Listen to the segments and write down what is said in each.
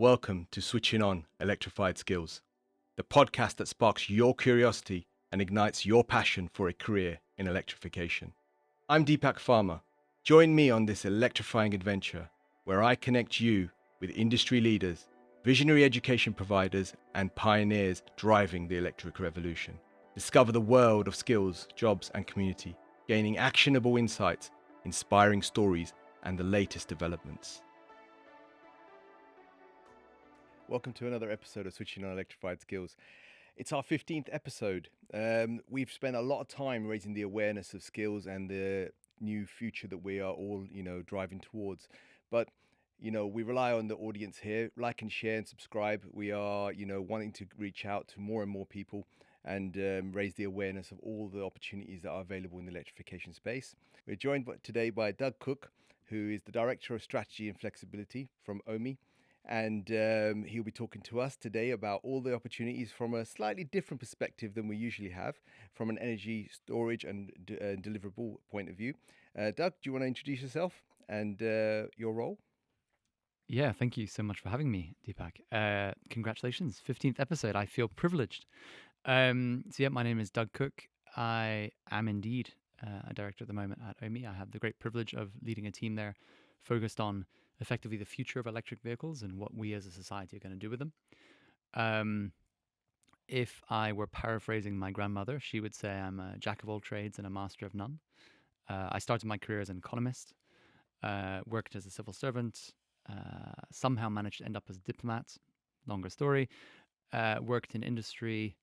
Welcome to Switching On Electrified Skills, the podcast that sparks your curiosity and ignites your passion for a career in electrification. I'm Deepak Farmer. Join me on this electrifying adventure where I connect you with industry leaders, visionary education providers, and pioneers driving the electric revolution. Discover the world of skills, jobs, and community, gaining actionable insights, inspiring stories, and the latest developments. Welcome to another episode of Switching on Electrified Skills. It's our 15th episode. We've spent a lot of time raising the awareness of skills and the new future that we are all, driving towards. But, we rely on the audience here. Like and share and subscribe. We are, wanting to reach out to more and more people and raise the awareness of all the opportunities that are available in the electrification space. We're joined today by Doug Cook, who is the Director of Strategy and Flexibility from Ohme. And he'll be talking to us today about all the opportunities from a slightly different perspective than we usually have, from an energy storage and deliverable point of view. Doug, do you want to introduce yourself and your role? Yeah, thank you so much for having me, Deepak. Congratulations, 15th episode. I feel privileged. My name is Doug Cook. I am indeed a director at the moment at Ohme. I have the great privilege of leading a team there focused on effectively the future of electric vehicles and what we as a society are going to do with them. If I were paraphrasing my grandmother, she would say I'm a jack of all trades and a master of none. I started my career as an economist, worked as a civil servant, somehow managed to end up as a diplomat, longer story, worked in industry,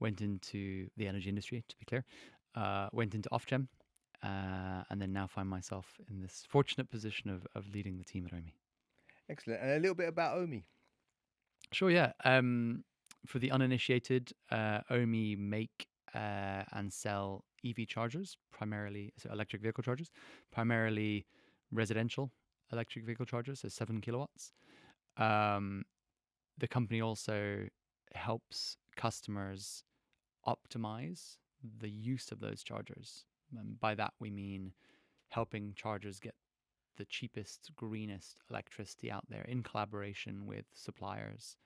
went into the energy industry, to be clear, went into Ofgem, and then now find myself in this fortunate position of leading the team at Ohme. Excellent. And a little bit about Ohme. Sure, yeah. For the uninitiated, Ohme make and sell EV chargers, primarily, so electric vehicle chargers, primarily residential electric vehicle chargers, so 7 kilowatts. The company also helps customers optimize the use of those chargers. And by that, we mean helping chargers get the cheapest, greenest electricity out there in collaboration with suppliers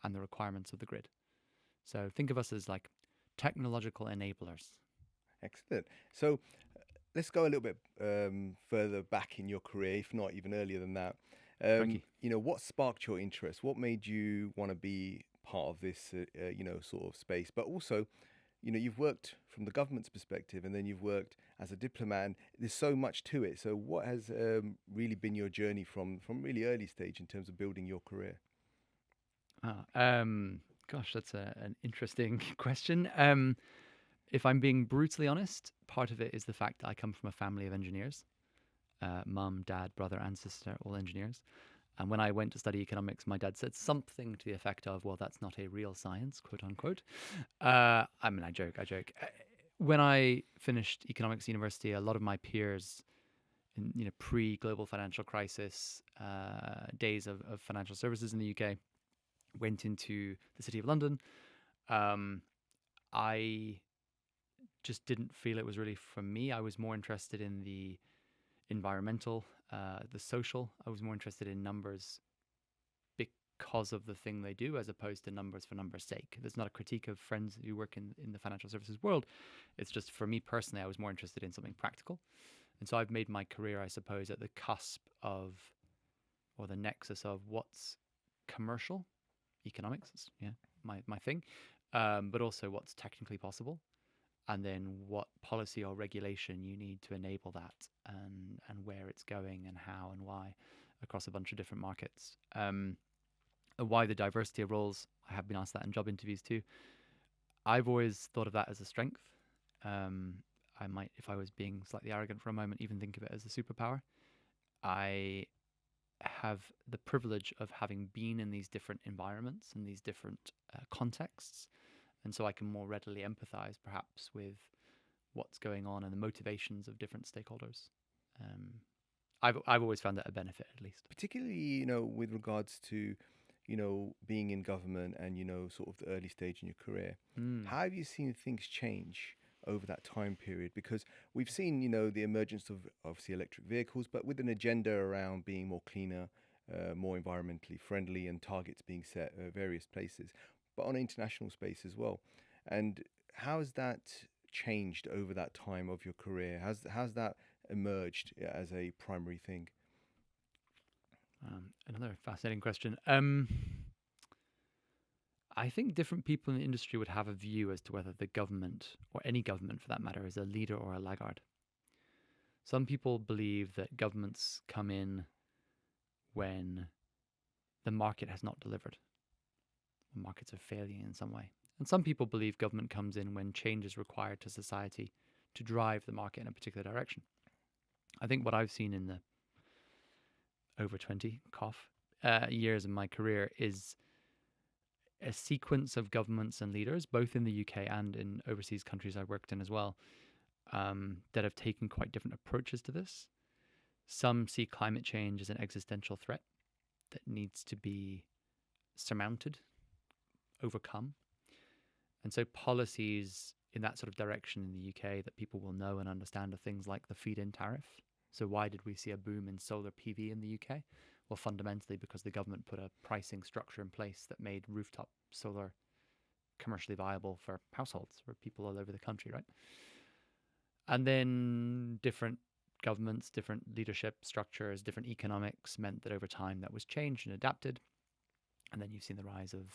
and the requirements of the grid. So think of us as like technological enablers. Excellent. So let's go a little bit further back in your career, if not even earlier than that. What sparked your interest? What made you want to be part of this, sort of space? But also, you've worked from the government's perspective, and then you've worked as a diplomat. And there's so much to it. So, what has really been your journey from really early stage in terms of building your career? Gosh, that's an interesting question. If I'm being brutally honest, part of it is the fact that I come from a family of engineers. Mum, dad, brother, and sister, all engineers. And when I went to study economics, my dad said something to the effect of, well, that's not a real science, quote unquote. I joke. When I finished economics university, a lot of my peers in pre-global financial crisis days of financial services in the UK went into the City of London. I just didn't feel it was really for me. I was more interested in the environmental, the social. I was more interested in numbers because of the thing they do as opposed to numbers for numbers' sake. There's not a critique of friends who work in the financial services world. It's just for me personally, I was more interested in something practical. And so I've made my career, I suppose, at the cusp of, or the nexus of what's commercial, economics, my thing, but also what's technically possible. And then what policy or regulation you need to enable that and where it's going and how and why across a bunch of different markets. Why the diversity of roles? I have been asked that in job interviews too. I've always thought of that as a strength. I might, if I was being slightly arrogant for a moment, even think of it as a superpower. I have the privilege of having been in these different environments and these different contexts. And so I can more readily empathize perhaps with what's going on and the motivations of different stakeholders. I've always found that a benefit, at least. Particularly, with regards to, being in government and, sort of the early stage in your career. How have you seen things change over that time period? Because we've seen, the emergence of obviously electric vehicles, but with an agenda around being more cleaner, more environmentally friendly, and targets being set at various places, but on an international space as well. And how has that changed over that time of your career? How's that emerged as a primary thing? Another fascinating question. I think different people in the industry would have a view as to whether the government, or any government for that matter, is a leader or a laggard. Some people believe that governments come in when the market has not delivered, when markets are failing in some way. And some people believe government comes in when change is required to society to drive the market in a particular direction. I think what I've seen in the over 20 years in my career is a sequence of governments and leaders, both in the UK and in overseas countries I worked in as well, that have taken quite different approaches to this. Some see climate change as an existential threat that needs to be surmounted, overcome. And so policies in that sort of direction in the UK that people will know and understand are things like the feed-in tariff. So why did we see a boom in solar PV in the UK? Well, fundamentally because the government put a pricing structure in place that made rooftop solar commercially viable for households, for people all over the country, right? And then different governments, different leadership structures, different economics meant that over time that was changed and adapted. And then you've seen the rise of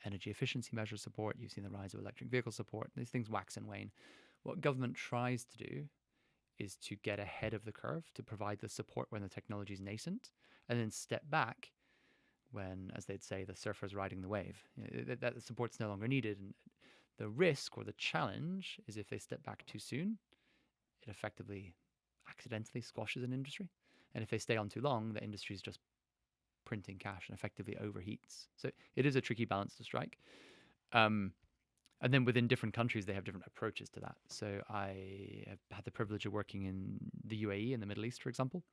energy efficiency measure support. You've seen the rise of electric vehicle support. These things wax and wane. What government tries to do is to get ahead of the curve, to provide the support when the technology is nascent, and then step back when, as they'd say, the surfer's riding the wave. That support's no longer needed. And the risk or the challenge is if they step back too soon, it effectively accidentally squashes an industry. And if they stay on too long, the industry is just printing cash and effectively overheats. So it is a tricky balance to strike. And then within different countries, they have different approaches to that. So I have had the privilege of working in the UAE in the Middle East, for example,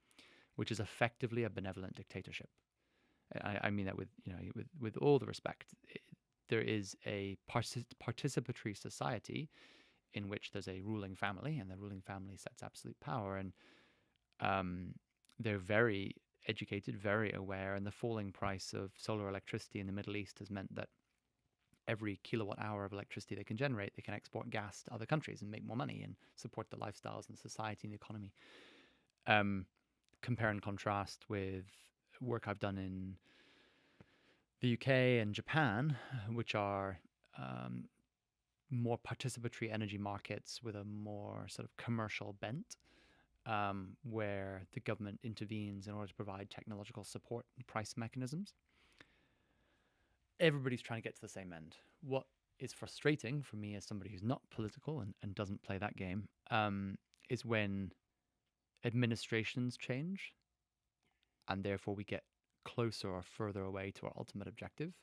which is effectively a benevolent dictatorship. I mean that with all the respect. There is a participatory society in which there's a ruling family, and the ruling family sets absolute power, and they're very educated, very aware, and the falling price of solar electricity in the Middle East has meant that every kilowatt hour of electricity they can generate, they can export gas to other countries and make more money and support the lifestyles and society and the economy. Compare and contrast with work I've done in the UK and Japan, which are more participatory energy markets with a more sort of commercial bent, where the government intervenes in order to provide technological support and price mechanisms. Everybody's trying to get to the same end. What is frustrating for me as somebody who's not political and doesn't play that game, is when administrations change and therefore we get closer or further away to our ultimate objective,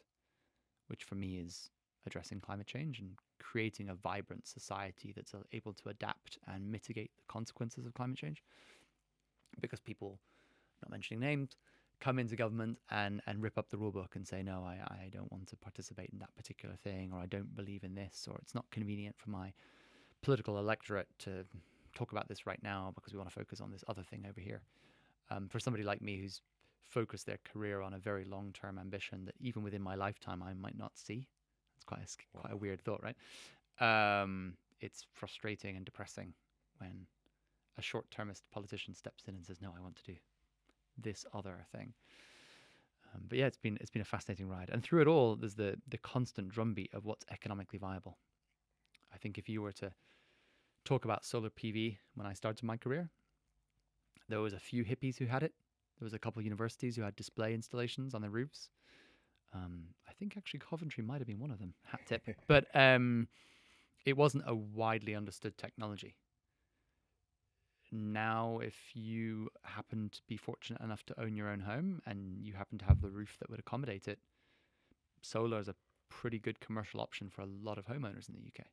which for me is addressing climate change and creating a vibrant society that's able to adapt and mitigate the consequences of climate change. Because people, not mentioning names, come into government and rip up the rule book and say, no, I don't want to participate in that particular thing, or I don't believe in this, or it's not convenient for my political electorate to talk about this right now because we want to focus on this other thing over here. For somebody like me who's focused their career on a very long-term ambition that even within my lifetime I might not see, it's quite a weird thought, right? It's frustrating and depressing when a short-termist politician steps in and says, no, I want to do this other thing. But yeah, it's been a fascinating ride, and through it all, there's the constant drumbeat of what's economically viable. I think if you were to talk about solar PV when I started my career, there was a few hippies who had it. There was a couple of universities who had display installations on their roofs. I think actually Coventry might have been one of them. Hat tip, but it wasn't a widely understood technology. Now, if you happen to be fortunate enough to own your own home and you happen to have the roof that would accommodate it, solar is a pretty good commercial option for a lot of homeowners in the UK.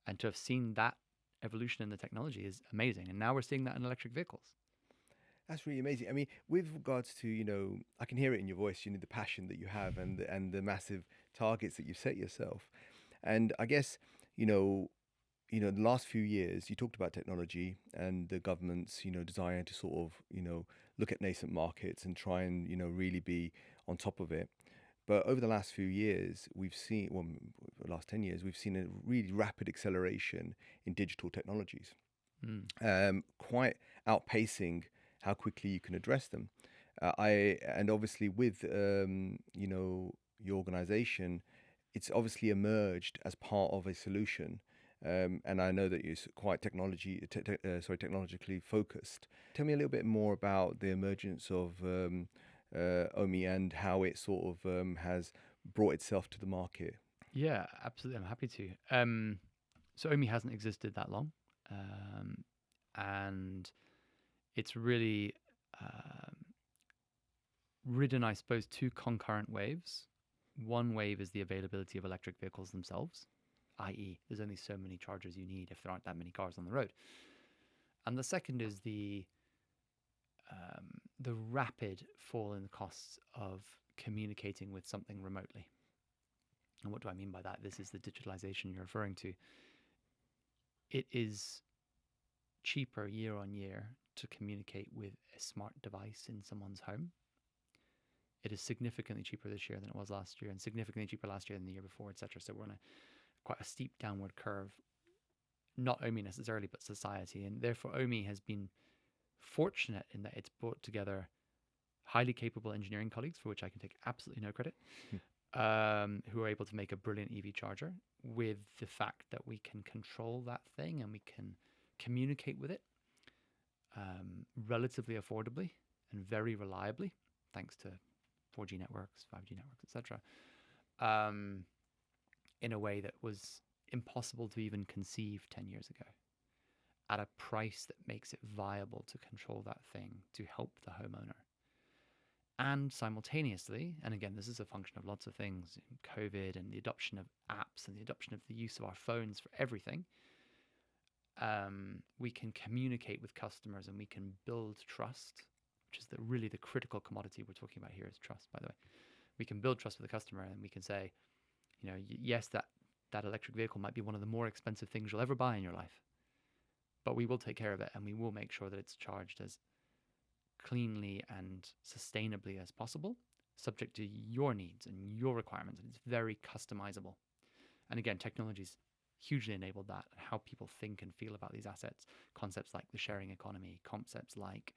And to have seen that evolution in the technology is amazing. And now we're seeing that in electric vehicles. That's really amazing. I mean, with regards to, I can hear it in your voice, the passion that you have and the massive targets that you've set yourself. And I guess, the last few years, you talked about technology and the government's, desire to sort of, look at nascent markets and try and, really be on top of it. But over the last few years, we've seen, well, the last 10 years, we've seen a really rapid acceleration in digital technologies, Mm. quite outpacing how quickly you can address them. And obviously with, your organization, it's obviously emerged as part of a solution. And I know that you're quite technologically focused. Tell me a little bit more about the emergence of Ohme and how it sort of has brought itself to the market. Yeah, absolutely. I'm happy to. So Ohme hasn't existed that long, and it's really um, ridden, I suppose, two concurrent waves. One wave is the availability of electric vehicles themselves, i.e., there's only so many chargers you need if there aren't that many cars on the road. And the second is the rapid fall in the costs of communicating with something remotely. And what do I mean by that? This is the digitalization you're referring to. It is cheaper year on year to communicate with a smart device in someone's home. It is significantly cheaper this year than it was last year, and significantly cheaper last year than the year before, etc. So we're on quite a steep downward curve. Not Ohme necessarily, but society. And therefore, Ohme has been fortunate in that it's brought together highly capable engineering colleagues, for which I can take absolutely no credit, who are able to make a brilliant EV charger with the fact that we can control that thing and we can communicate with it relatively affordably and very reliably, thanks to 4G networks, 5G networks, etc., in a way that was impossible to even conceive 10 years ago, at a price that makes it viable to control that thing to help the homeowner. And simultaneously, and again, this is a function of lots of things, COVID and the adoption of apps and the adoption of the use of our phones for everything, we can communicate with customers and we can build trust, which is really the critical commodity we're talking about here is trust, by the way. We can build trust with the customer and we can say, yes, that electric vehicle might be one of the more expensive things you'll ever buy in your life, but we will take care of it and we will make sure that it's charged as cleanly and sustainably as possible, subject to your needs and your requirements. And it's very customizable. And again, technology's hugely enabled that, and how people think and feel about these assets. Concepts like the sharing economy, concepts like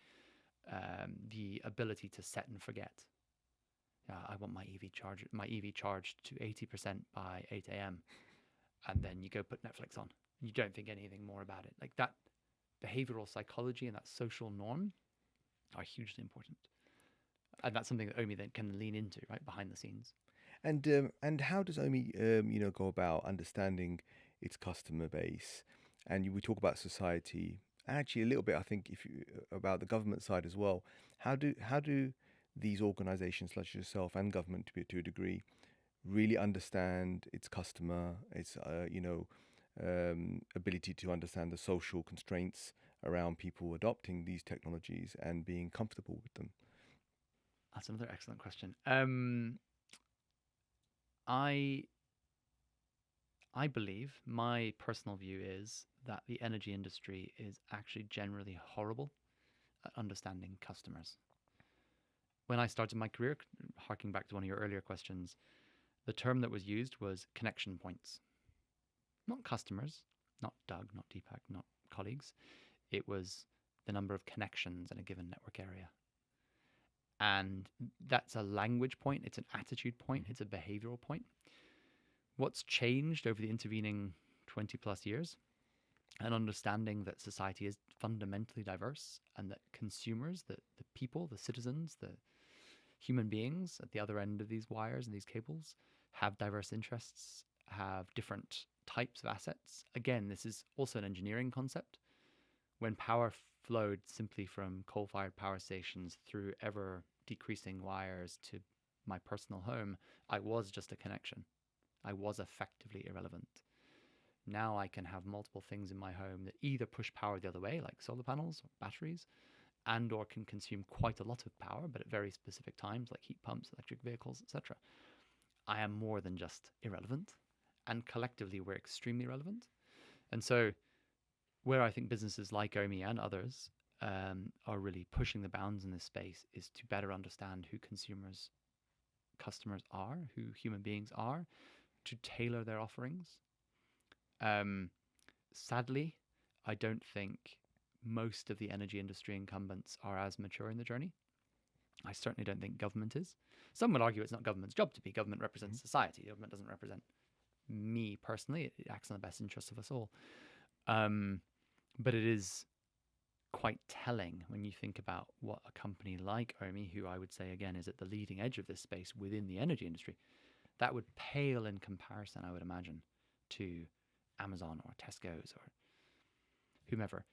the ability to set and forget. I want my EV charged to 80% by 8 a.m. And then you go put Netflix on. You don't think anything more about it. Like that behavioral psychology and that social norm are hugely important. And that's something that Ohme then can lean into, right, behind the scenes. And how does Ohme, go about understanding its customer base? And we talk about society, actually a little bit, I think, if you about the government side as well. How do these organisations, such as yourself and government, to a degree, really understand its customer, its ability to understand the social constraints around people adopting these technologies and being comfortable with them? That's another excellent question. I believe, my personal view is that the energy industry is actually generally horrible at understanding customers. When I started my career, harking back to one of your earlier questions, the term that was used was connection points. Not customers, not Doug, not Deepak, not colleagues. It was the number of connections in a given network area. And that's a language point, it's an attitude point, it's a behavioral point. What's changed over the intervening 20 plus years? An understanding that society is fundamentally diverse and that consumers, the people, the citizens, the human beings at the other end of these wires and these cables have diverse interests, have different types of assets. Again, this is also an engineering concept. When power flowed simply from coal-fired power stations through ever decreasing wires to my personal home, I was just a connection. I was effectively irrelevant. Now I can have multiple things in my home that either push power the other way, like solar panels or batteries, and or can consume quite a lot of power, but at very specific times, like heat pumps, electric vehicles, etc. I am more than just irrelevant, and collectively we're extremely relevant. And so where I think businesses like Ohme and others are really pushing the bounds in this space is to better understand who customers are, who human beings are, to tailor their offerings. Um, Sadly, I don't think most of the energy industry incumbents are as mature in the journey. I certainly don't think government is. Some would argue it's not government's job to be. Government represents society. Government doesn't represent me personally. It acts in the best interest of us all. But it is quite telling when you think about what a company like Ohme, who I would say again is at the leading edge of this space within the energy industry, that would pale in comparison, I would imagine, to Amazon or Tesco's or whomever,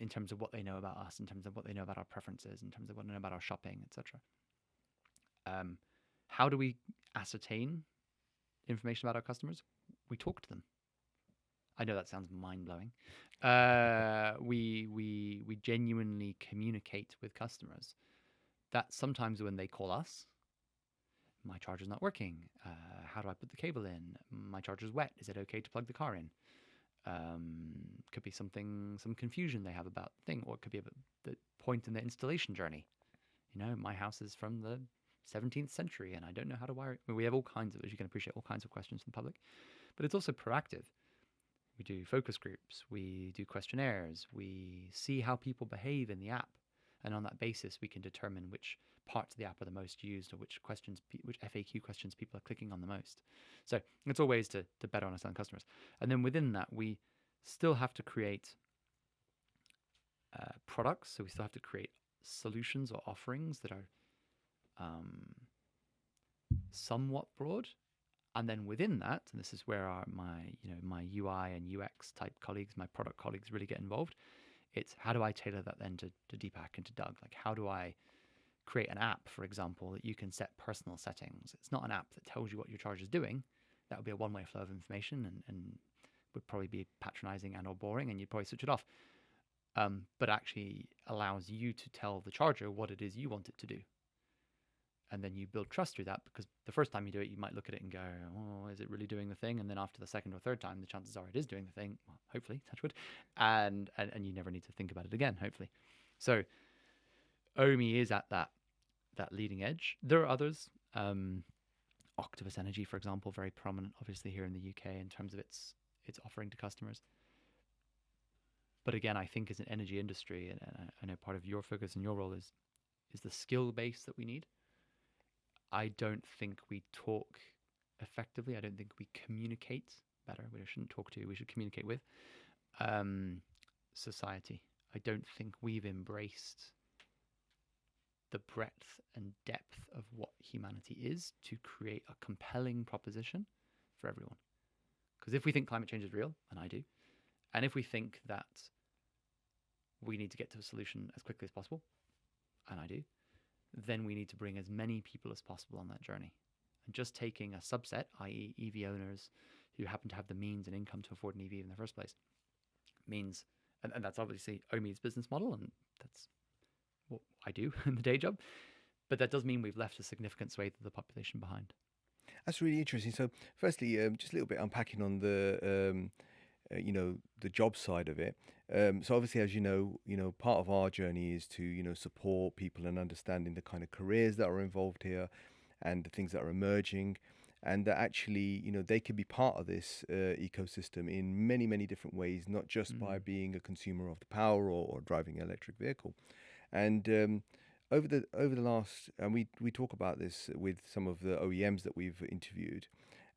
in terms of what they know about us, in terms of what they know about our preferences, in terms of what they know about our shopping, etc. How do we ascertain information about our customers? We talk to them. I know that sounds mind-blowing. We genuinely communicate with customers. That sometimes when they call us, my charger's not working. How do I put the cable in? My charger's wet. Is it okay to plug the car in? Could be some confusion they have about the thing, or it could be about the point in the installation journey. My house is from the 17th century and I don't know how to wire it. We have all kinds of, as you can appreciate, all kinds of questions from the public, but it's also proactive. We do focus groups, we do questionnaires, we see how people behave in the app, and on that basis we can determine which parts of the app are the most used or which FAQ questions people are clicking on the most. So it's all ways to better understand customers. And then within that, we still have to create products. So we still have to create solutions or offerings that are somewhat broad. And then within that, and this is where my UI and UX type colleagues, my product colleagues really get involved. It's how do I tailor that then to Deepak and to Doug? Like, how do I create an app, for example, that you can set personal settings? It's not an app that tells you what your charger is doing. That would be a one-way flow of information and would probably be patronizing and or boring, and you'd probably switch it off. But actually allows you to tell the charger what it is you want it to do. And then you build trust through that, because the first time you do it, you might look at it and go, oh, is it really doing the thing? And then after the second or third time, the chances are it is doing the thing, well, hopefully, touch wood, and you never need to think about it again, hopefully. So Ohme is at that leading edge. There are others. Octopus Energy, for example, very prominent, obviously, here in the UK in terms of its offering to customers. But again, I think as an energy industry, and I know part of your focus and your role is the skill base that we need. I don't think we talk effectively. I don't think we communicate better. We shouldn't talk to, we should communicate with society. I don't think we've embraced the breadth and depth of what humanity is to create a compelling proposition for everyone. Because if we think climate change is real, and I do, and if we think that we need to get to a solution as quickly as possible, and I do, then we need to bring as many people as possible on that journey. And just taking a subset, i.e. EV owners who happen to have the means and income to afford an EV in the first place, means, and that's obviously Ohme's business model, and that's what I do in the day job, but that does mean we've left a significant swathe of the population behind. That's really interesting. So firstly, just a little bit unpacking on the the job side of it. So obviously, as you know, part of our journey is to support people in understanding the kind of careers that are involved here, and the things that are emerging, and that actually they can be part of this ecosystem in many different ways, not just by being a consumer of the power or driving an electric vehicle. And over the last, and we talk about this with some of the OEMs that we've interviewed.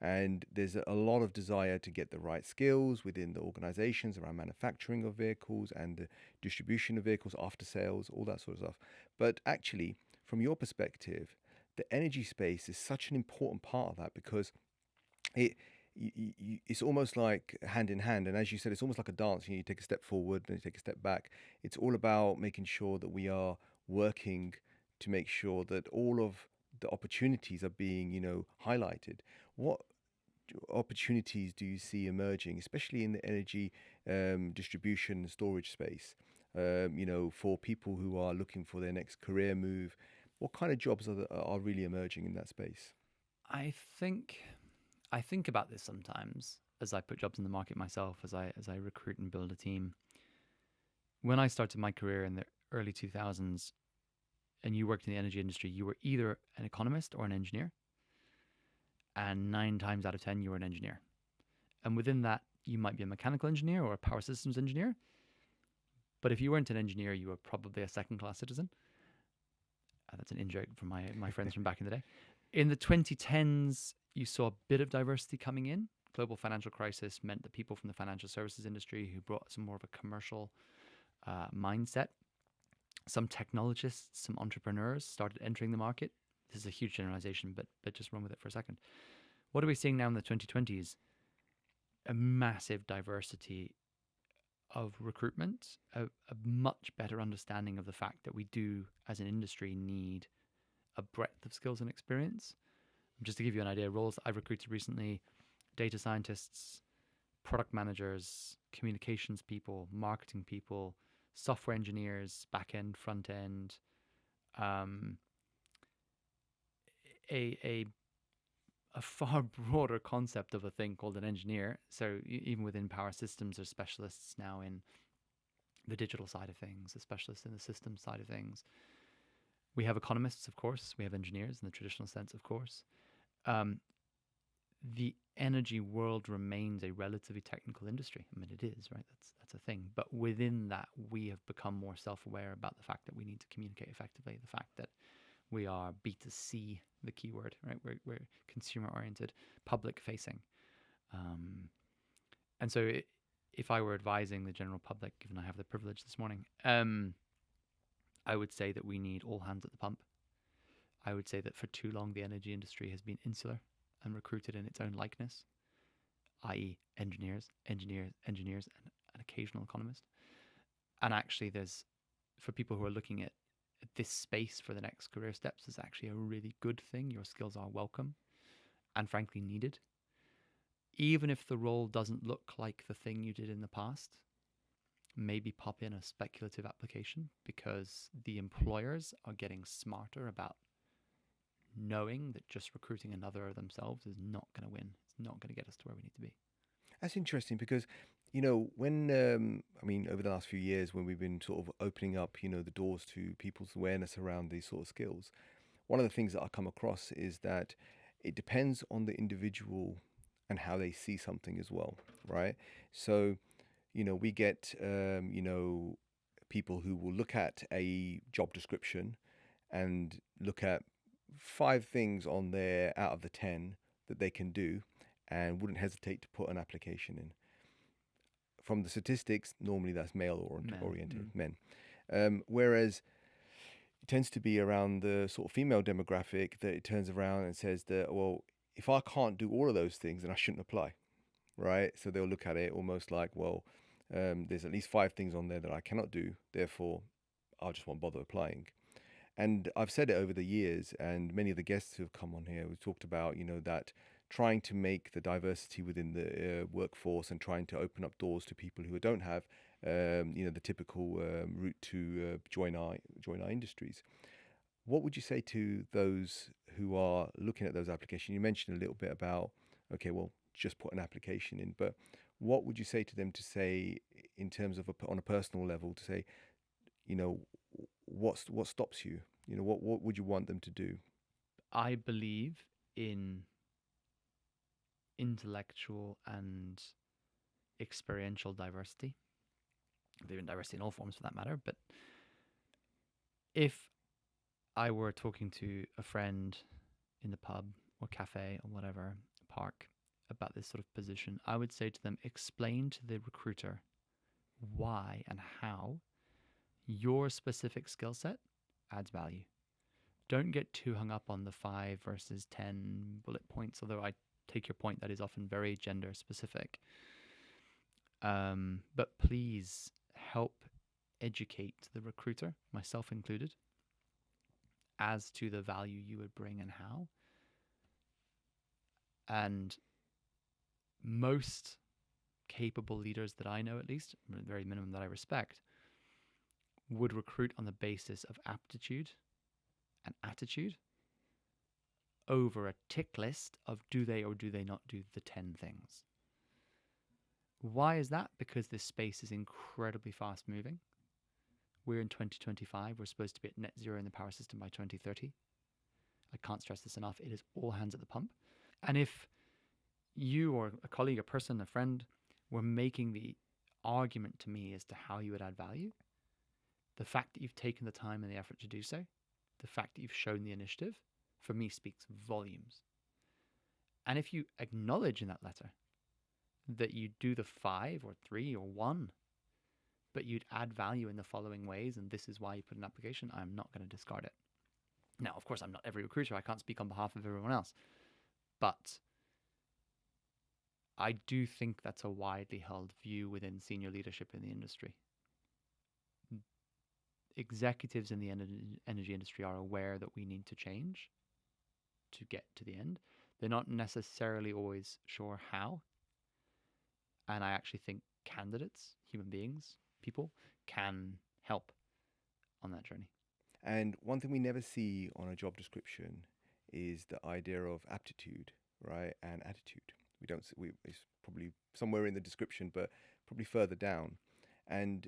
And there's a lot of desire to get the right skills within the organizations around manufacturing of vehicles and the distribution of vehicles, after sales, all that sort of stuff. But actually, from your perspective, the energy space is such an important part of that, because it's almost like hand in hand. And as you said, it's almost like a dance. You take a step forward, then you take a step back. It's all about making sure that we are working to make sure that all of the opportunities are being highlighted. What opportunities do you see emerging, especially in the energy distribution and storage space, for people who are looking for their next career move? What kind of jobs are really emerging in that space? I think about this sometimes as I put jobs in the market myself, as I recruit and build a team. When I started my career in the early 2000s and you worked in the energy industry, you were either an economist or an engineer. And 9 times out of 10, you were an engineer. And within that, you might be a mechanical engineer or a power systems engineer. But if you weren't an engineer, you were probably a second-class citizen. That's an in-joke from my friends from back in the day. In the 2010s, you saw a bit of diversity coming in. Global financial crisis meant that people from the financial services industry who brought some more of a commercial mindset, some technologists, some entrepreneurs started entering the market. This is a huge generalization, but just run with it for a second. What are we seeing now in the 2020s? A massive diversity of recruitment, a much better understanding of the fact that we do, as an industry, need a breadth of skills and experience. Just to give you an idea, roles I've recruited recently: data scientists, product managers, communications people, marketing people, software engineers, back end, front end, a far broader concept of a thing called an engineer. So even within power systems, there's specialists now in the digital side of things, a specialist in the systems side of things. We have economists, of course. We have engineers in the traditional sense, of course. The energy world remains a relatively technical industry. I mean, it is, right? That's a thing. But within that, we have become more self-aware about the fact that we need to communicate effectively, the fact that we are B2C, the keyword, right? We're consumer-oriented, public-facing. And so if I were advising the general public, given I have the privilege this morning, I would say that we need all hands at the pump. I would say that for too long, the energy industry has been insular and recruited in its own likeness, i.e. engineers, and an occasional economist. And actually for people who are looking at this space for the next career steps, is actually a really good thing. Your skills are welcome and frankly needed. Even if the role doesn't look like the thing you did in the past, maybe pop in a speculative application, because the employers are getting smarter about knowing that just recruiting another of themselves is not going to win. It's not going to get us to where we need to be. That's interesting because, when, over the last few years, when we've been sort of opening up, the doors to people's awareness around these sort of skills, one of the things that I come across is that it depends on the individual and how they see something as well, right? So, we get, people who will look at a job description and look at 5 things on there out of the 10 that they can do and wouldn't hesitate to put an application in. From the statistics, normally that's male-oriented men. Whereas it tends to be around the sort of female demographic that it turns around and says that, well, if I can't do all of those things, then I shouldn't apply, right? So they'll look at it almost like, well, there's at least 5 things on there that I cannot do, therefore I just won't bother applying. And I've said it over the years, and many of the guests who have come on here, we've talked about, that trying to make the diversity within the workforce and trying to open up doors to people who don't have, the typical route to join our industries. What would you say to those who are looking at those applications? You mentioned a little bit about, okay, well, just put an application in, but what would you say to them to say in terms of on a personal level, to say, what stops you? What would you want them to do? I believe in intellectual and experiential diversity. I believe in diversity in all forms, for that matter. But if I were talking to a friend in the pub or cafe or whatever, park, about this sort of position, I would say to them, explain to the recruiter why and how your specific skill set adds value. Don't get too hung up on the 5 versus 10 bullet points, although I take your point, that is often very gender specific. But please help educate the recruiter, myself included, as to the value you would bring and how. And most capable leaders that I know, at least, the very minimum that I respect, would recruit on the basis of aptitude and attitude over a tick list of do they or do they not do the 10 things. Why is that? Because this space is incredibly fast moving. We're in 2025. We're supposed to be at net zero in the power system by 2030. I can't stress this enough. It is all hands at the pump. And if you or a colleague, a person, a friend were making the argument to me as to how you would add value, the fact that you've taken the time and the effort to do so, the fact that you've shown the initiative, for me speaks volumes. And if you acknowledge in that letter that you do the 5 or 3 or 1, but you'd add value in the following ways, and this is why you put an application, I'm not going to discard it. Now, of course, I'm not every recruiter. I can't speak on behalf of everyone else. But I do think that's a widely held view within senior leadership in the industry. Executives in the energy industry are aware that we need to change to get to the end. They're not necessarily always sure how. And I actually think candidates, human beings, people, can help on that journey. And one thing we never see on a job description is the idea of aptitude, right, and attitude. We don't see, it's probably somewhere in the description, but probably further down. And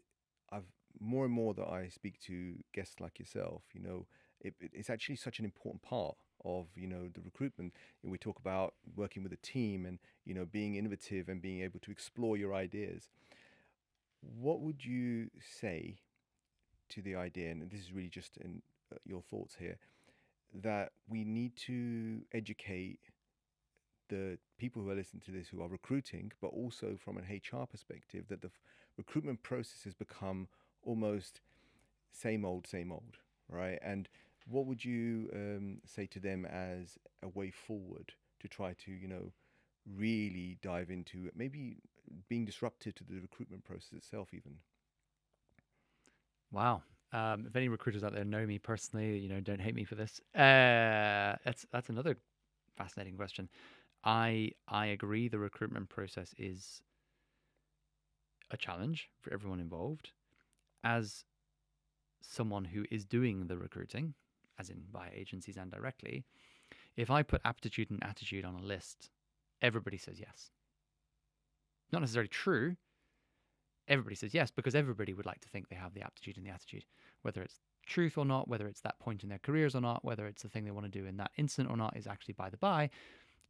I've more and more that I speak to guests like yourself, it's actually such an important part of the recruitment. And we talk about working with a team and being innovative and being able to explore your ideas. What would you say to the idea, and this is really just in your thoughts here, that we need to educate the people who are listening to this who are recruiting, but also from an HR perspective, that the recruitment process has become almost same old, right? And what would you say to them as a way forward to try to, really dive into maybe being disruptive to the recruitment process itself even? Wow. If any recruiters out there know me personally, don't hate me for this. That's another fascinating question. I agree the recruitment process is a challenge for everyone involved. As someone who is doing the recruiting, as in by agencies and directly, if I put aptitude and attitude on a list, everybody says yes. Not necessarily true. Everybody says yes because everybody would like to think they have the aptitude and the attitude, whether it's truth or not, whether it's that point in their careers or not, whether it's the thing they want to do in that instant or not is actually by the by.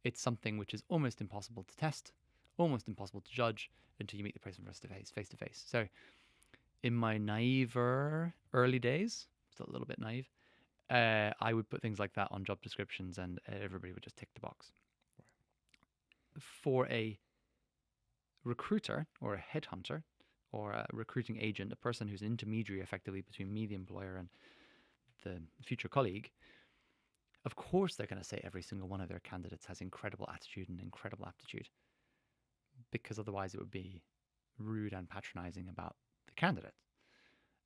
It's something which is almost impossible to test, almost impossible to judge until you meet the person face to face. So in my naiver early days, still a little bit naive, I would put things like that on job descriptions and everybody would just tick the box. For a recruiter or a headhunter or a recruiting agent, a person who's an intermediary effectively between me, the employer, and the future colleague, of course they're going to say every single one of their candidates has incredible attitude and incredible aptitude, because otherwise it would be rude and patronizing about the candidate.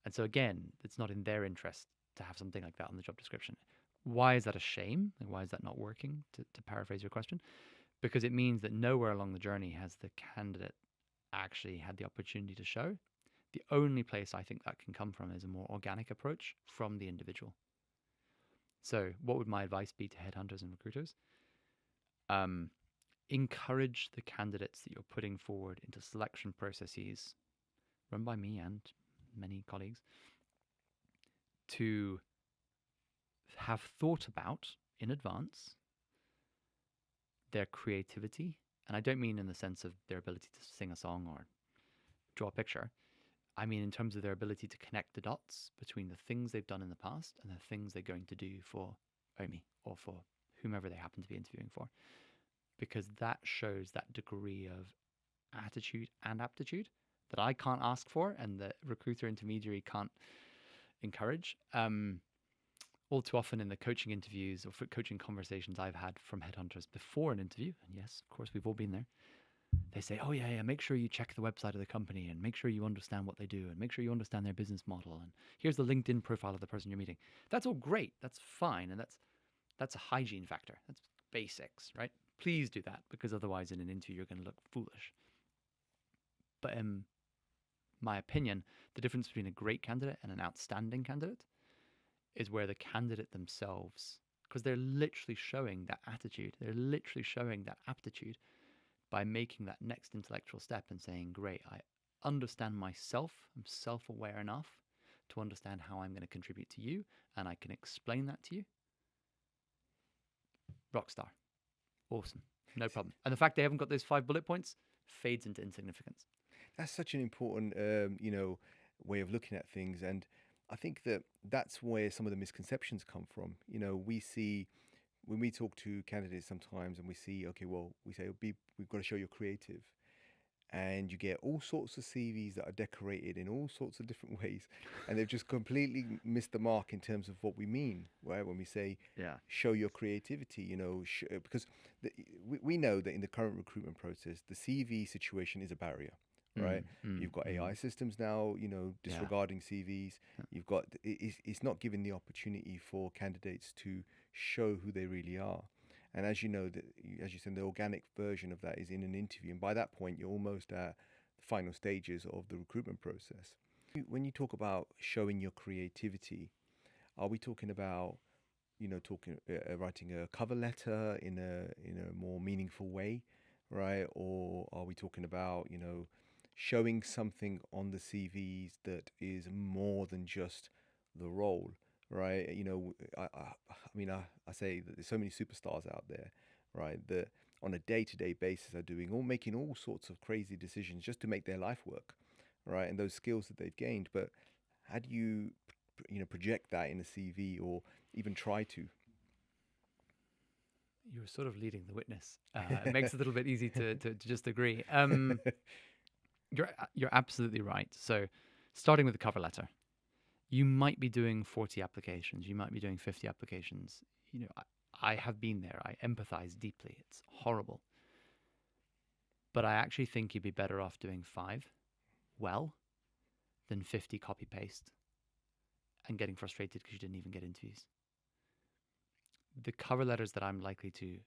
And so again, it's not in their interest to have something like that on the job description. Why is that a shame? And why is that not working, to paraphrase your question? Because it means that nowhere along the journey has the candidate actually had the opportunity to show. The only place I think that can come from is a more organic approach from the individual. So what would my advice be to headhunters and recruiters? Encourage the candidates that you're putting forward into selection processes run by me and many colleagues to have thought about in advance their creativity. And I don't mean in the sense of their ability to sing a song or draw a picture. I mean in terms of their ability to connect the dots between the things they've done in the past and the things they're going to do for Ohme or for whomever they happen to be interviewing for. Because that shows that degree of attitude and aptitude that I can't ask for and the recruiter intermediary can't encourage. All too often in the coaching interviews or coaching conversations I've had from headhunters before an interview, and yes, of course, we've all been there, they say, oh, yeah, make sure you check the website of the company and make sure you understand what they do and make sure you understand their business model. And here's the LinkedIn profile of the person you're meeting. That's all great. That's fine. And that's a hygiene factor. That's basics, right? Please do that, because otherwise in an interview, you're going to look foolish. But in my opinion, the difference between a great candidate and an outstanding candidate is where the candidate themselves, because they're literally showing that attitude, they're literally showing that aptitude by making that next intellectual step and saying, great, I understand myself, I'm self-aware enough to understand how I'm going to contribute to you, and I can explain that to you. Rockstar. Awesome. No problem. And the fact they haven't got those 5 bullet points fades into insignificance. That's such an important, way of looking at things, and I think that that's where some of the misconceptions come from. We see when we talk to candidates sometimes, and we see, okay, well, we say, we've got to show you're creative, and you get all sorts of CVs that are decorated in all sorts of different ways, and they've just completely missed the mark in terms of what we mean, right? When we say Yeah. show your creativity, because we know that in the current recruitment process, the CV situation is a barrier, right? You've got AI systems now, Yeah. disregarding CVs. You've got it's not giving the opportunity for candidates to show who they really are. And as you know, as you said, the organic version of that is in an interview, and by that point, you're almost at the final stages of the recruitment process. When you talk about showing your creativity, are we talking about talking writing a cover letter in a more meaningful way, right? Or are we talking about showing something on the CVs that is more than just the role, right? I say that there's so many superstars out there, right? That on a day-to-day basis are making all sorts of crazy decisions just to make their life work, right? And those skills that they've gained, but how do you project that in a CV, or even try to? You're sort of leading the witness. It makes it a little bit easy to just agree. You're absolutely right. So, starting with the cover letter, you might be doing 40 applications. You might be doing 50 applications. I have been there. I empathize deeply. It's horrible. But I actually think you'd be better off doing 5 well than 50 copy paste and getting frustrated because you didn't even get interviews. The cover letters that I'm likely to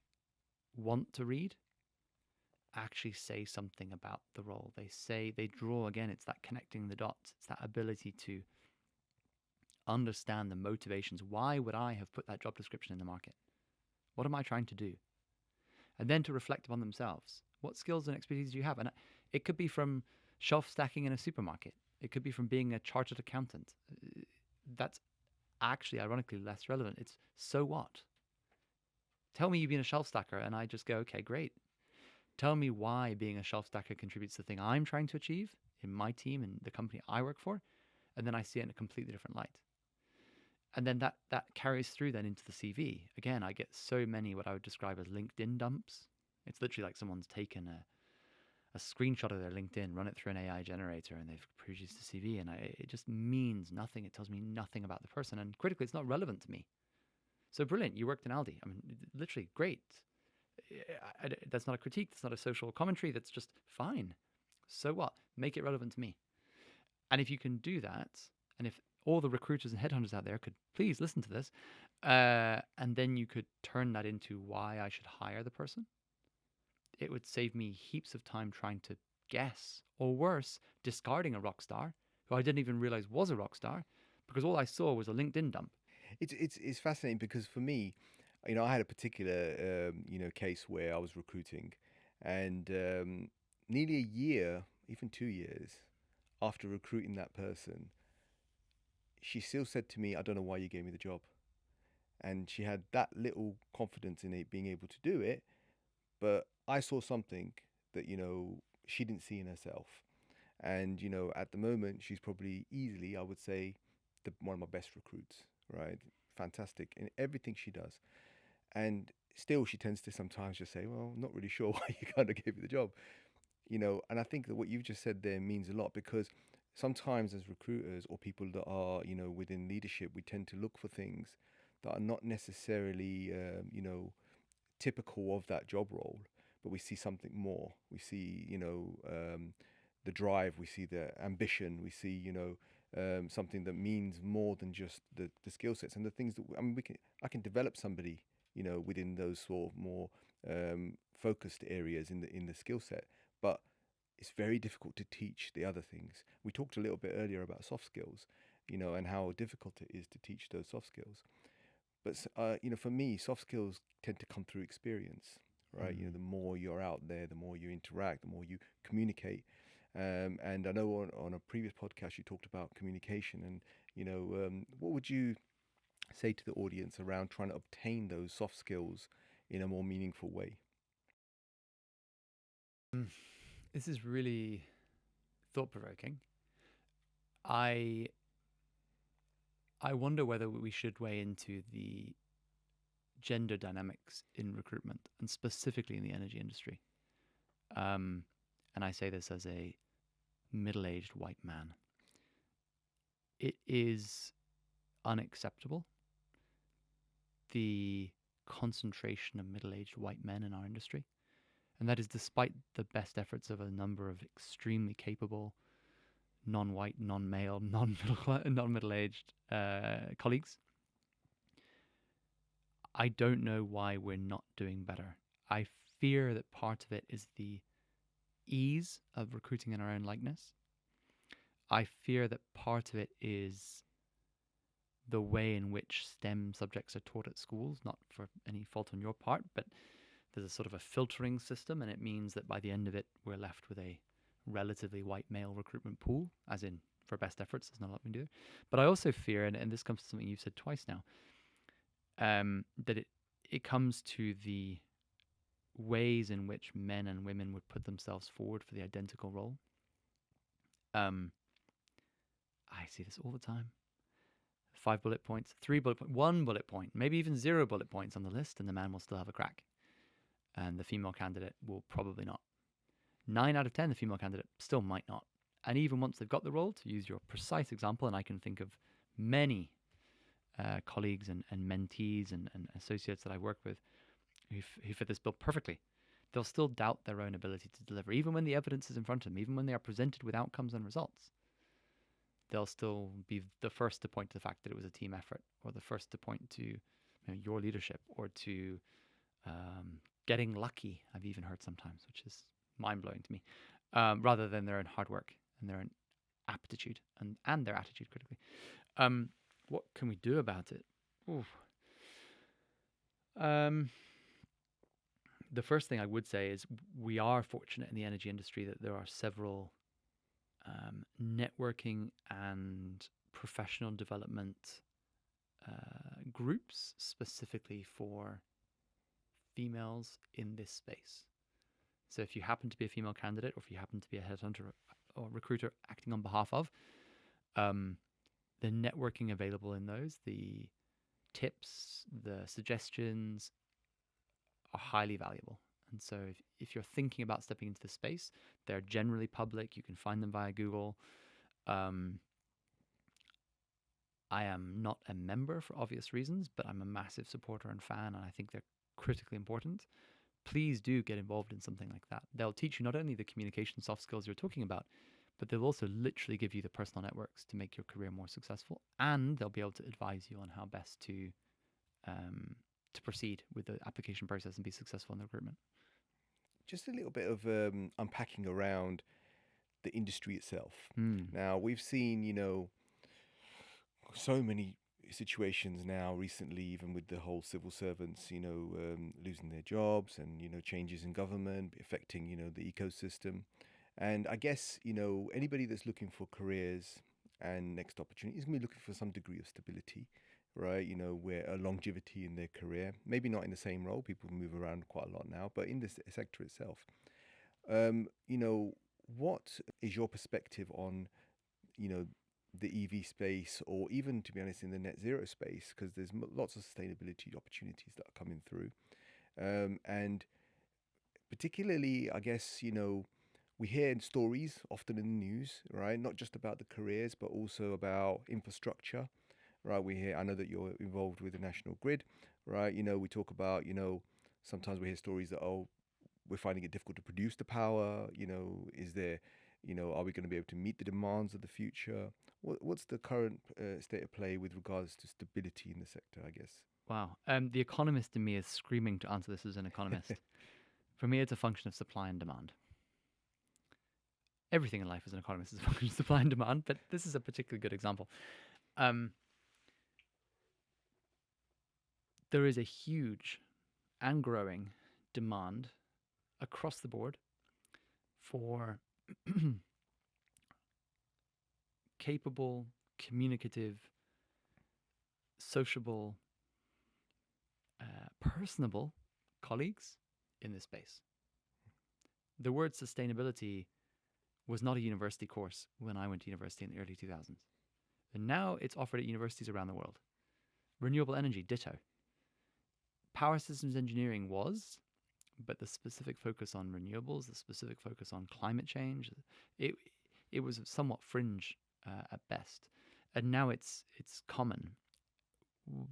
want to read actually say something about the role. They draw, again, it's that connecting the dots. It's that ability to understand the motivations. Why would I have put that job description in the market? What am I trying to do? And then to reflect upon themselves. What skills and expertise do you have? And it could be from shelf stacking in a supermarket. It could be from being a chartered accountant. That's actually, ironically, less relevant. It's so what? Tell me you've been a shelf stacker, and I just go, okay, great. Tell me why being a shelf stacker contributes to the thing I'm trying to achieve in my team and the company I work for, and then I see it in a completely different light. And then that carries through then into the CV. Again, I get so many what I would describe as LinkedIn dumps. It's literally like someone's taken a screenshot of their LinkedIn, run it through an AI generator, and they've produced a CV, and it just means nothing. It tells me nothing about the person, and critically, it's not relevant to me. So brilliant, you worked in Aldi. I mean, literally great. That's not a critique. That's not a social commentary. That's just fine. So what? Make it relevant to me. And if you can do that, and if all the recruiters and headhunters out there could please listen to this, and then you could turn that into why I should hire the person, it would save me heaps of time trying to guess, or worse, discarding a rock star who I didn't even realize was a rock star because all I saw was a LinkedIn dump. It's fascinating because for me, I had a particular case where I was recruiting, and nearly a year, even 2 years after recruiting that person, she still said to me, "I don't know why you gave me the job," and she had that little confidence in it being able to do it, but I saw something that she didn't see in herself, and at the moment she's probably easily, I would say, one of my best recruits, right? Fantastic in everything she does. And still, she tends to sometimes just say, "Well, I'm not really sure why you kind of gave me the job," And I think that what you've just said there means a lot, because sometimes as recruiters or people that are, within leadership, we tend to look for things that are not necessarily, typical of that job role, but we see something more. We see, the drive, we see the ambition, we see, something that means more than just the skill sets and the things that I can develop somebody, within those sort of more focused areas in the skill set, but it's very difficult to teach the other things. We talked a little bit earlier about soft skills, and how difficult it is to teach those soft skills. But for me, soft skills tend to come through experience, right? The more you're out there, the more you interact, the more you communicate, And I know on a previous podcast you talked about communication, and what would you say to the audience around trying to obtain those soft skills in a more meaningful way? Mm, This is really thought provoking. I I wonder whether we should weigh into the gender dynamics in recruitment and specifically in the energy industry. Um, and I say this as a middle-aged white man. It is unacceptable, the concentration of middle-aged white men in our industry. And that is despite the best efforts of a number of extremely capable, non-white, non-male, non-middle-aged colleagues. I don't know why we're not doing better. I fear that part of it is the ease of recruiting in our own likeness. I fear that part of it is the way in which STEM subjects are taught at schools, not for any fault on your part, but there's a sort of a filtering system, and it means that by the end of it, we're left with a relatively white male recruitment pool, as in for best efforts, there's not a lot we can do. But I also fear, and this comes to something you've said twice now, that it comes to the ways in which men and women would put themselves forward for the identical role. I see this all the time. 5 bullet points, 3 bullet points, 1 bullet point, maybe even 0 bullet points on the list, and the man will still have a crack. And the female candidate will probably not. 9 out of 10, the female candidate still might not. And even once they've got the role, to use your precise example, and I can think of many colleagues and mentees and associates that I work with who fit this bill perfectly, they'll still doubt their own ability to deliver, even when the evidence is in front of them, even when they are presented with outcomes and results. They'll still be the first to point to the fact that it was a team effort, or the first to point to your leadership, or to getting lucky, I've even heard sometimes, which is mind-blowing to me, rather than their own hard work and their own aptitude and their attitude critically. What can we do about it? Oof. The first thing I would say is we are fortunate in the energy industry that there are several networking and professional development groups specifically for females in this space. So if you happen to be a female candidate, or if you happen to be a headhunter or recruiter acting on behalf of, the networking available in those, the tips, the suggestions are highly valuable. And so if you're thinking about stepping into the space, they're generally public. You can find them via Google. I am not a member for obvious reasons, but I'm a massive supporter and fan, and I think they're critically important. Please do get involved in something like that. They'll teach you not only the communication soft skills you're talking about, but they'll also literally give you the personal networks to make your career more successful, and they'll be able to advise you on how best to proceed with the application process and be successful in the recruitment. Just a little bit of unpacking around the industry itself. Mm. Now, we've seen, so many situations now recently, even with the whole civil servants, losing their jobs, and, changes in government affecting, the ecosystem. And I guess, anybody that's looking for careers and next opportunity is going to be looking for some degree of stability, right? Where a longevity in their career, maybe not in the same role, people move around quite a lot now, but in this sector itself. What is your perspective on, the EV space, or even, to be honest, in the net zero space, because there's lots of sustainability opportunities that are coming through. And particularly, I guess, we hear in stories often in the news, right? Not just about the careers, but also about infrastructure, right? I know that you're involved with the national grid, right? We talk about, sometimes we hear stories that, oh, we're finding it difficult to produce the power. Is there, are we going to be able to meet the demands of the future? What's the current state of play with regards to stability in the sector, I guess? Wow. The economist in me is screaming to answer this as an economist. For me, it's a function of supply and demand. Everything in life as an economist is a function of supply and demand, but this is a particularly good example. There is a huge and growing demand across the board for capable, communicative, sociable, personable colleagues in this space. The word sustainability was not a university course when I went to university in the early 2000s. And now it's offered at universities around the world. Renewable energy, ditto. Power systems engineering was, but the specific focus on renewables, the specific focus on climate change, it it was somewhat fringe at best. And now it's common.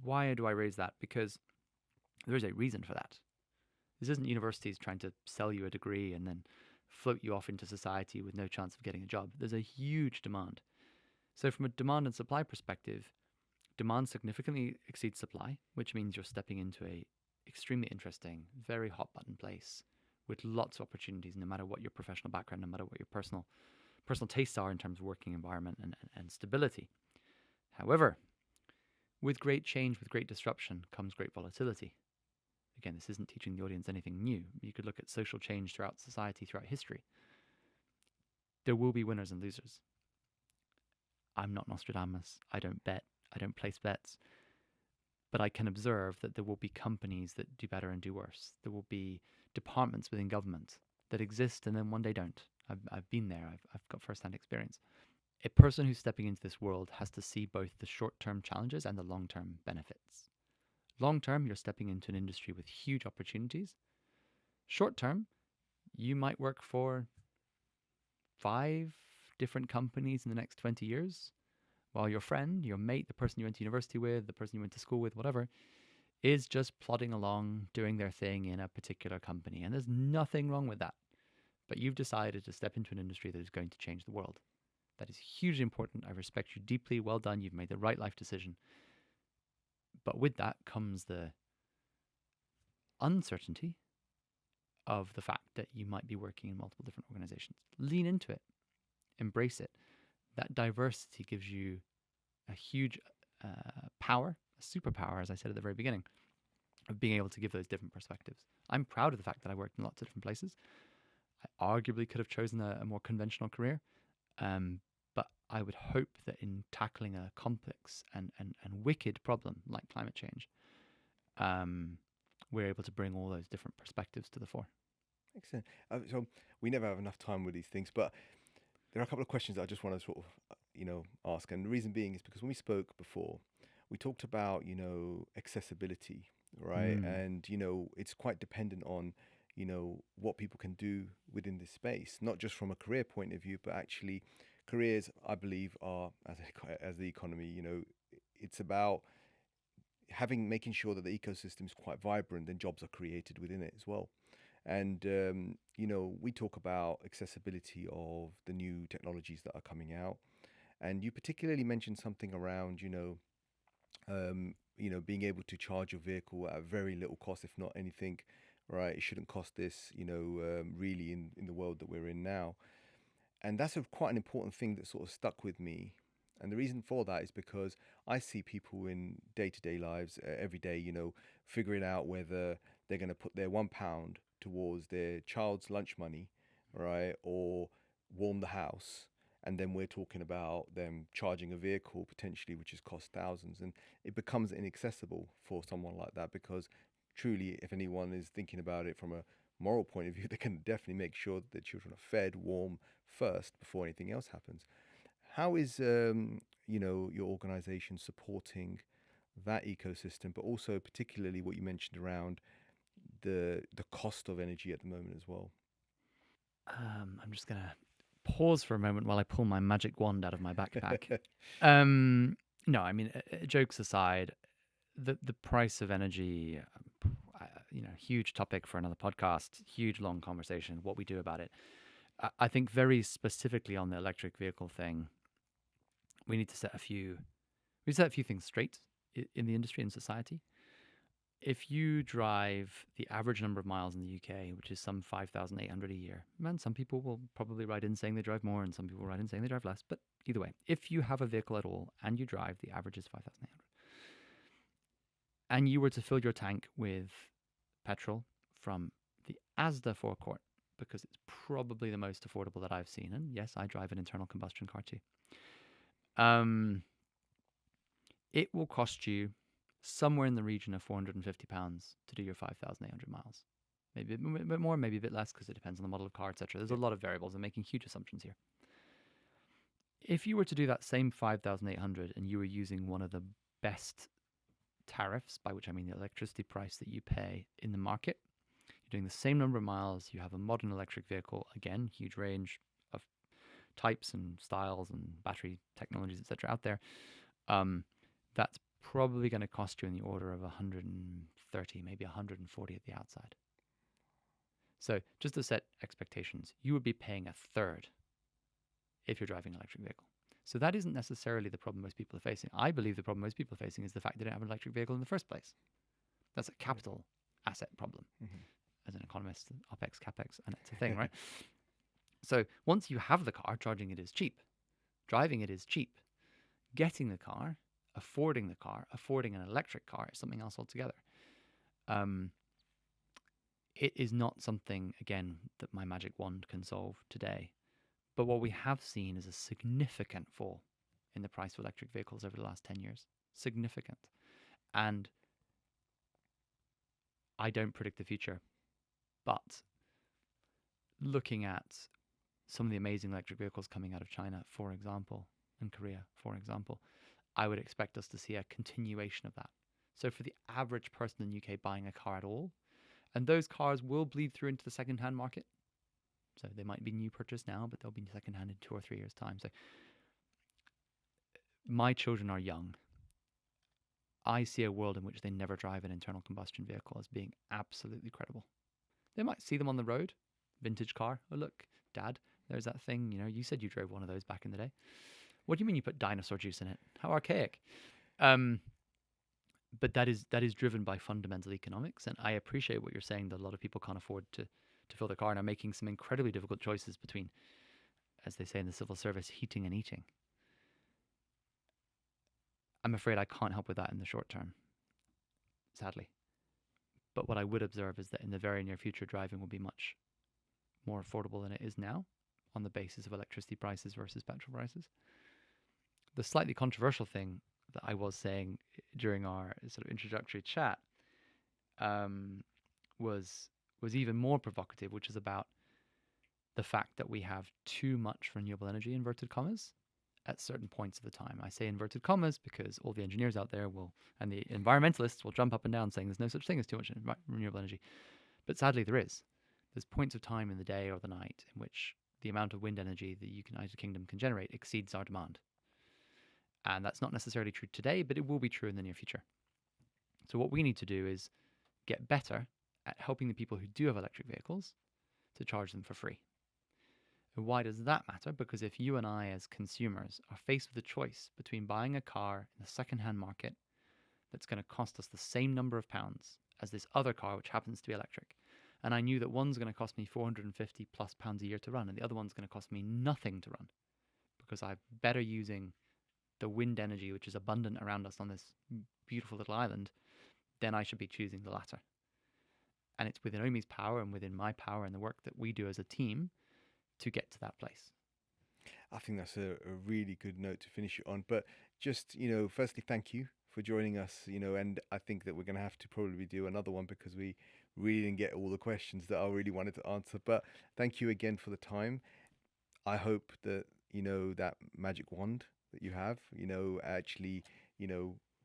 Why do I raise that? Because there is a reason for that. This isn't universities trying to sell you a degree and then float you off into society with no chance of getting a job. There's a huge demand. So from a demand and supply perspective, demand significantly exceeds supply, which means you're stepping into a extremely interesting, very hot button place with lots of opportunities, no matter what your professional background, no matter what your personal tastes are in terms of working environment and stability. However, with great change, with great disruption, comes great volatility. Again, this isn't teaching the audience anything new. You could look at social change throughout society, throughout history. There will be winners and losers. I'm not Nostradamus. I don't bet. I don't place bets. But I can observe that there will be companies that do better and do worse. There will be departments within government that exist and then one day don't. I've been there. I've got first-hand experience. A person who's stepping into this world has to see both the short-term challenges and the long-term benefits. Long-term, you're stepping into an industry with huge opportunities. Short-term, you might work for 5 different companies in the next 20 years, while your friend, your mate, the person you went to university with, the person you went to school with, whatever, is just plodding along, doing their thing in a particular company. And there's nothing wrong with that. But you've decided to step into an industry that is going to change the world. That is hugely important. I respect you deeply. Well done. You've made the right life decision. But with that comes the uncertainty of the fact that you might be working in multiple different organizations. Lean into it. Embrace it. That diversity gives you a huge power, a superpower, as I said at the very beginning, of being able to give those different perspectives. I'm proud of the fact that I worked in lots of different places. I arguably could have chosen a more conventional career, but I would hope that in tackling a complex and wicked problem like climate change, we're able to bring all those different perspectives to the fore. Excellent. So we never have enough time with these things, but there are a couple of questions that I just want to sort of, ask. And the reason being is because when we spoke before, we talked about, accessibility, right? Mm. And, it's quite dependent on, what people can do within this space, not just from a career point of view, but actually careers, I believe, are, as the economy, it's about making sure that the ecosystem is quite vibrant and jobs are created within it as well. And we talk about accessibility of the new technologies that are coming out, and you particularly mentioned something around being able to charge your vehicle at very little cost, if not anything. Right, it shouldn't cost this, really in the world that we're in now. And that's quite an important thing that sort of stuck with me. And the reason for that is because I see people in day-to-day lives every day, figuring out whether they're going to put their £1 towards their child's lunch money, right, or warm the house. And then we're talking about them charging a vehicle potentially, which has cost thousands, and it becomes inaccessible for someone like that because truly, if anyone is thinking about it from a moral point of view, they can definitely make sure that their children are fed, warm first before anything else happens. How is your organization supporting that ecosystem, but also particularly what you mentioned around the cost of energy at the moment as well? I'm just going to pause for a moment while I pull my magic wand out of my backpack. No, I mean, jokes aside, the price of energy, huge topic for another podcast, huge long conversation, what we do about it. I think very specifically on the electric vehicle thing, we need to set a few things straight in the industry and society. If you drive the average number of miles in the UK, which is some 5,800 a year, and some people will probably write in saying they drive more and some people write in saying they drive less, but either way, if you have a vehicle at all and you drive, the average is 5,800, and you were to fill your tank with petrol from the Asda forecourt, because it's probably the most affordable that I've seen, and yes, I drive an internal combustion car too. It will cost you somewhere in the region of £450 to do your 5,800 miles. Maybe a bit more, maybe a bit less, because it depends on the model of car, etc. There's a lot of variables. I'm making huge assumptions here. If you were to do that same 5,800 and you were using one of the best tariffs, by which I mean the electricity price that you pay in the market, you're doing the same number of miles, you have a modern electric vehicle, again, huge range of types and styles and battery technologies, etc. out there, that's probably going to cost you in the order of 130, maybe 140 at the outside. So just to set expectations, you would be paying a third if you're driving an electric vehicle. So that isn't necessarily the problem most people are facing. I believe the problem most people are facing is the fact they don't have an electric vehicle in the first place. That's a capital asset problem. As an economist, OPEX, CAPEX, and it's a thing, right? So once you have the car, charging it is cheap. Driving it is cheap. Getting the car, affording an electric car is something else altogether. It is not something, again, that my magic wand can solve today. But what we have seen is a significant fall in the price of electric vehicles over the last 10 years. Significant. And I don't predict the future. But looking at some of the amazing electric vehicles coming out of China, for example, and Korea, for example, I would expect us to see a continuation of that. So for the average person in the UK buying a car at all, and those cars will bleed through into the second-hand market. So they might be new purchase now, but they'll be second-hand in 2 or 3 years' time. So my children are young. I see a world in which they never drive an internal combustion vehicle as being absolutely credible. They might see them on the road, vintage car. Oh, look, Dad, there's that thing. You said you drove one of those back in the day. What do you mean you put dinosaur juice in it? How archaic. But that is driven by fundamental economics. And I appreciate what you're saying, that a lot of people can't afford to fill their car and are making some incredibly difficult choices between, as they say in the civil service, heating and eating. I'm afraid I can't help with that in the short term, sadly. But what I would observe is that in the very near future, driving will be much more affordable than it is now on the basis of electricity prices versus petrol prices. The slightly controversial thing that I was saying during our sort of introductory chat was even more provocative, which is about the fact that we have too much renewable energy, inverted commas, at certain points of the time. I say inverted commas because all the engineers out there and the environmentalists will jump up and down saying there's no such thing as too much renewable energy. But sadly there is. There's points of time in the day or the night in which the amount of wind energy the United Kingdom can generate exceeds our demand. And that's not necessarily true today, but it will be true in the near future. So what we need to do is get better at helping the people who do have electric vehicles to charge them for free. And why does that matter? Because if you and I as consumers are faced with a choice between buying a car in the second-hand market that's going to cost us the same number of pounds as this other car, which happens to be electric, and I knew that one's going to cost me £450+ a year to run, and the other one's going to cost me nothing to run, because I'm better using the wind energy, which is abundant around us on this beautiful little island, then I should be choosing the latter. And it's within Ohme's power and within my power and the work that we do as a team to get to that place. I think that's a really good note to finish it on. But just, firstly, thank you for joining us, and I think that we're going to have to probably do another one because we really didn't get all the questions that I really wanted to answer. But thank you again for the time. I hope that, that magic wand that you have, actually,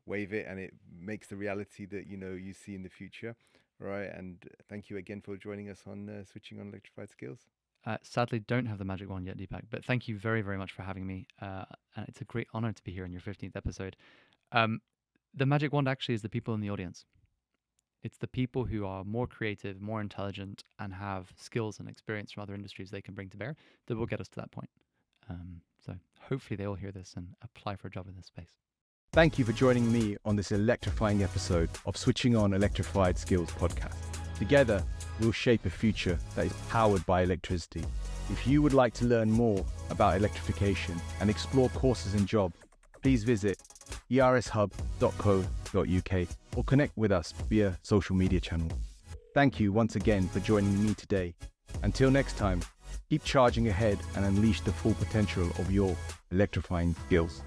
wave it and it makes the reality that, you see in the future. Right. And thank you again for joining us on Switching on Electrified Skills. Sadly, don't have the magic wand yet, Deepak, but thank you very, very much for having me. And it's a great honor to be here in your 15th episode. The magic wand actually is the people in the audience. It's the people who are more creative, more intelligent, and have skills and experience from other industries they can bring to bear that will get us to that point. So hopefully they all hear this and apply for a job in this space. Thank you for joining me on this electrifying episode of Switching on Electrified Skills podcast. Together, we'll shape a future that is powered by electricity. If you would like to learn more about electrification and explore courses and jobs, please visit ershub.co.uk or connect with us via social media channels. Thank you once again for joining me today. Until next time, keep charging ahead and unleash the full potential of your electrifying skills.